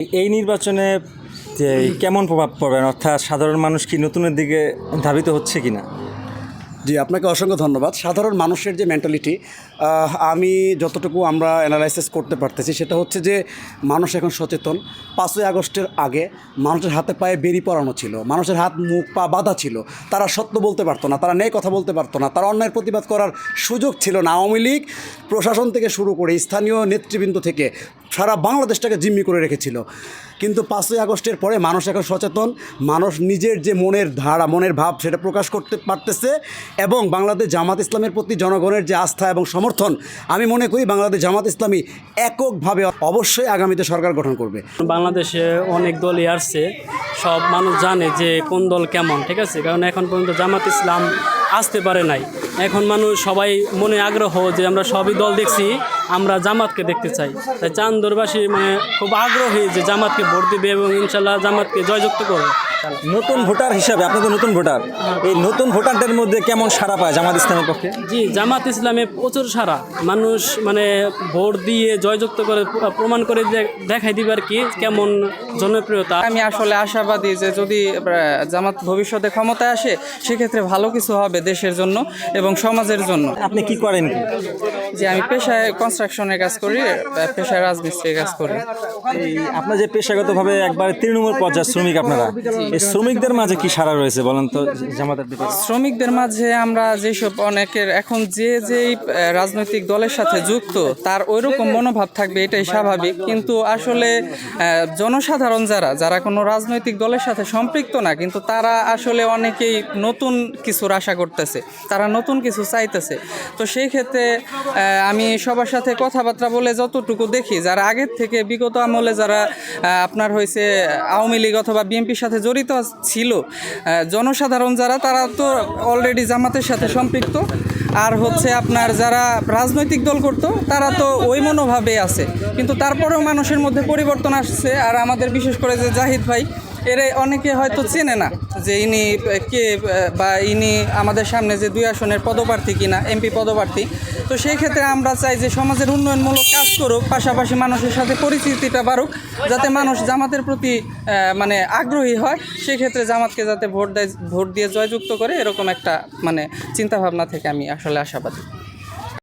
এই নির্বাচনে যে কেমন প্রভাব পড়বে, অর্থাৎ সাধারণ মানুষ কি নতুনের দিকে ধাবিত হচ্ছে কিনা? জি, আপনাকে অসংখ্য ধন্যবাদ। সাধারণ মানুষের যে মেন্টালিটি, আমি যতটুকু আমরা অ্যানালাইসিস করতে পারতেছি সেটা হচ্ছে যে মানুষ এখন সচেতন। 5ই আগস্টের আগে মানুষের হাতে পায়ে বেরি পরানো ছিল, মানুষের হাত মুখ পা বাঁধা ছিল, তারা সত্য বলতে পারতো না, তারা ন্যায় কথা বলতে পারতো না, তারা অন্যায়ের প্রতিবাদ করার সুযোগ ছিল না। আওয়ামী লীগ প্রশাসন থেকে শুরু করে স্থানীয় নেতৃবৃন্দ থেকে সারা বাংলাদেশটাকে জিম্মি করে রেখেছিল। কিন্তু 5ই আগস্টের পরে মানুষ এখন সচেতন, মানুষ নিজের যে মনের ধারা, মনের ভাব সেটা প্রকাশ করতে পারতেছে। এবং বাংলাদেশ জামাত ইসলামের প্রতি জনগণের যে আস্থা এবং সমর্থন, আমি মনে করি বাংলাদেশ জামাত ইসলামী এককভাবে অবশ্যই আগামীতে সরকার গঠন করবে। বাংলাদেশে অনেক দলই আসছে, সব মানুষ জানে যে কোন দল কেমন, ঠিক আছে। কারণ এখন পর্যন্ত জামাত ইসলাম আসতে পারে নাই। এখন মানুষ সবাই মনে আগ্রহ যে আমরা সবই দল দেখছি, আমরা জামাতকে দেখতে চাই। তাই চান্দরবাসী খুব আগ্রহী যে জামাতকে ভোট দিবে এবং ইনশাল্লাহ জামাতকে জয়যুক্ত করবে। নতুন ভোটার হিসাবে আপনি তো নতুন ভোটার, এই নতুন ভোটারদের মধ্যে কেমন সাড়া পায় জামাত ইসলামের পক্ষে? জি, জামাত ইসলামে প্রচুর সারা মানুষ ভোট দিয়ে জয়যুক্ত করে প্রমাণ করে দেখাই দিবে আর কি কেমন জনপ্রিয়তা। আমি আসলে আশাবাদী যে যদি জামাত ভবিষ্যতে ক্ষমতায় আসে সেক্ষেত্রে ভালো কিছু হবে দেশের জন্য এবং সমাজের জন্য। আপনি কি করেন কি? যে আমি পেশায় কনস্ট্রাকশনের কাজ করি, পেশায় রাজমিস্ত্রির কাজ করি। এই আপনার যে পেশাগতভাবে একবারে তৃণমূল পর্যায়ের শ্রমিক আপনারা, এই শ্রমিকদের মাঝে কি সাড়া রয়েছে বলেন তো জামাতের দিকে? শ্রমিকদের মাঝে আমরা যেসব অনেকের এখন যেই রাজনৈতিক দলের সাথে যুক্ত তার ওইরকম মনোভাব থাকবে, এটাই স্বাভাবিক। কিন্তু আসলে জনসাধারণ যারা কোনো রাজনৈতিক দলের সাথে সম্পৃক্ত না, কিন্তু তারা আসলে অনেকেই নতুন কিছুর আশা করতেছে, তারা নতুন কিছু চাইতেছে। তো সেই ক্ষেত্রে আমি সবার সাথে কথাবার্তা বলে যতটুকু দেখি, যারা আগের থেকে বিগত আমলে যারা আপনার হয়েছে আওয়ামী লীগ অথবা বিএনপির সাথে জড়িত ছিল, জনসাধারণ তারা তো অলরেডি জামাতের সাথে সম্পৃক্ত। আর হচ্ছে আপনার যারা রাজনৈতিক দল করতো তারা তো ওই মনোভাবে আছে, কিন্তু তারপরেও মানুষের মধ্যে পরিবর্তন আসছে। আর আমাদের বিশেষ করে যে জাহিদ ভাই, এর অনেকে হয়তো চেনে না যে ইনি কে, বা ইনি আমাদের সামনে যে 2 আসনের পদপ্রার্থী কিনা, এমপি পদপ্রার্থী। তো সেই ক্ষেত্রে আমরা চাই যে সমাজের উন্নয়নমূলক কাজ করুক, পাশাপাশি মানুষের সাথে পরিচিতিটা বাড়ুক, যাতে মানুষ জামাতের প্রতি আগ্রহী হয়। সেক্ষেত্রে জামাতকে যাতে ভোট দিয়ে জয়যুক্ত করে, এরকম একটা চিন্তাভাবনা থেকে আমি আসলে আশাবাদী।